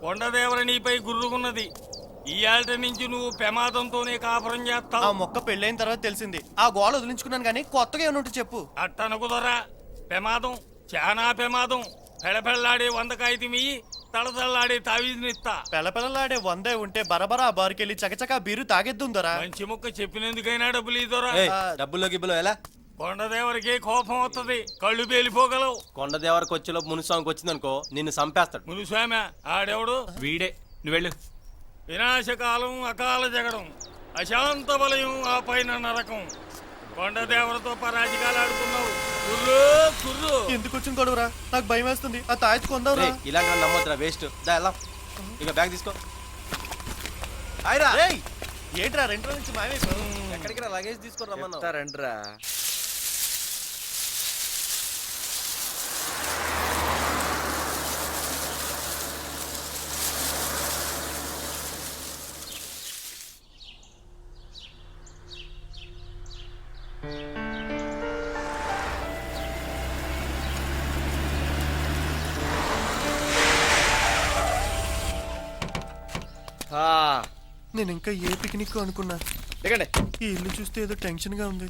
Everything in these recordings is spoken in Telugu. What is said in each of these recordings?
కొండదేవర నీపై గుర్రుగున్నది. ఇయాల్ట నుంచి నువ్వు ప్రమాదంతోనే కాపురం చేస్తావు. ఆ మొక్క పెళ్ళైన తర్వాత తెలిసింది. ఆ గోళ వదిలించుకున్నాను కానీ కొత్తగా ఏమైనా ఉంటే చెప్పు. అట్టనకుదరా, ప్రమాదం చాలా ప్రమాదం. పెళపెళ్లాడే 100 కాగితమి, తళతళలాడే తావీదునిస్తా. పెళ్ళపెళ్ళలాడే 100 ఉంటే బరబరా బారుకెళ్ళి చకచకా బీరు తాగెద్దుందరా. మంచి ముక్క చెప్పినందుకైనా డబ్బులు ఇదోరా. డబ్బుల్లో గిబ్బులో ఎలా? కొండదేవరికి కోపం వస్తుంది, కళ్ళు పేలిపోగలవు. కొండదేవరకు వచ్చేలో మునుస్వామికి వచ్చిందనుకో నిన్ను చంపేస్తాడు. మునుస్వామి ఆడెవడు? వీడే, నువ్వు వెళ్ళు. వినాశకాలం, అకాల జగడం, అశాంత వలయం, ఆ పైన నరకం. కొండదేవరతో పరాజకాలు ఆడుతున్నావు. కుర్రు కుర్రు. ఎందుకు వచ్చిన గొడవరా? నాకు భయం వేస్తుంది. ఆ తాయెత్తు కొందావురా. ఇలాంటి నమ్మొద్దురా, వేస్ట్. ఎలా ఇక బ్యాగ్ తీసుకో. ఏంట్రా 2 రోజుల నుంచి మాయమైపోయావు? ఎక్కడికి రా, లగేజ్ తీసుకొని రమ్మన్నా. రండిరా. నేను ఇంకా ఏ పిక్నిక్ అనుకున్నా. దిగండి. ఈ ఇల్లు చూస్తే ఏదో టెన్షన్ గా ఉంది.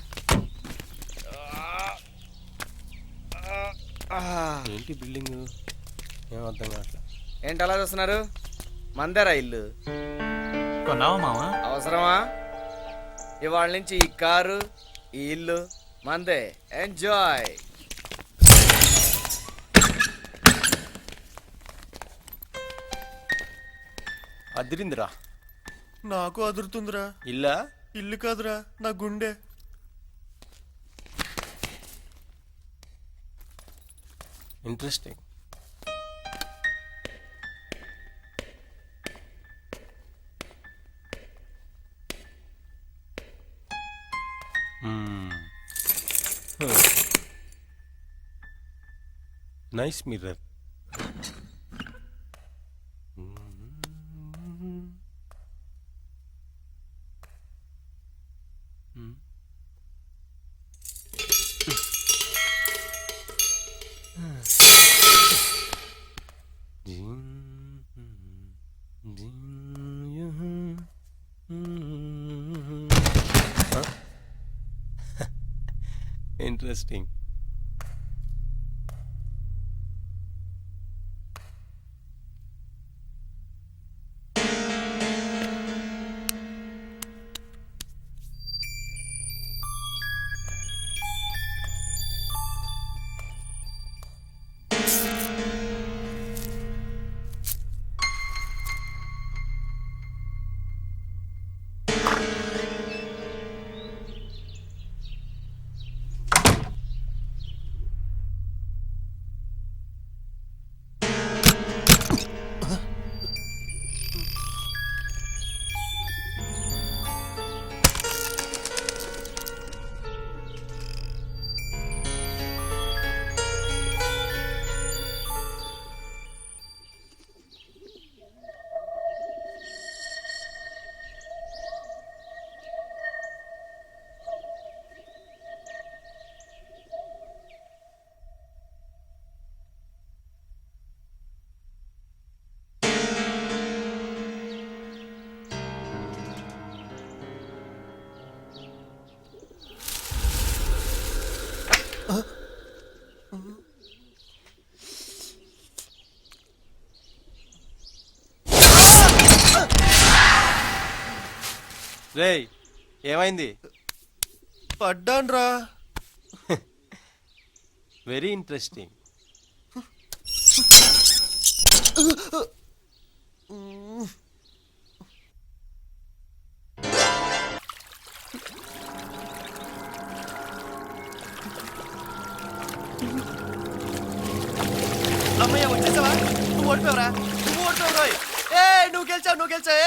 ఏంటి బిల్డింగ్ ఏమర్థం కావట్లేదు. ఏంటి అలా చూస్తున్నారు? మందేరా ఇల్లు. కొన్నావా మావా? అవసరమా? ఇవాళ నుంచి ఈ కారు, ఈ ఇల్లు మందే. ఎంజాయ్. అదిరిందిరా. నాకు అదురుతుందిరా. ఇల్లా? ఇల్లు కాదురా, నా గుండె. ఇంట్రెస్టింగ్. Nice mirror. ఇంట్రెస్టింగ్. రేయ్ ఏమైంది? పడ్డాన్రా. Very interesting. అమ్మయ్య వచ్చేసావా? నువ్వు ఓడిపోయావురా. నువ్వు గెలిచావు.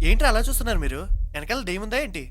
ఏంట్రా అలా చూస్తున్నారు మీరు? వెనకాల దెయ్యముందా ఏంటి?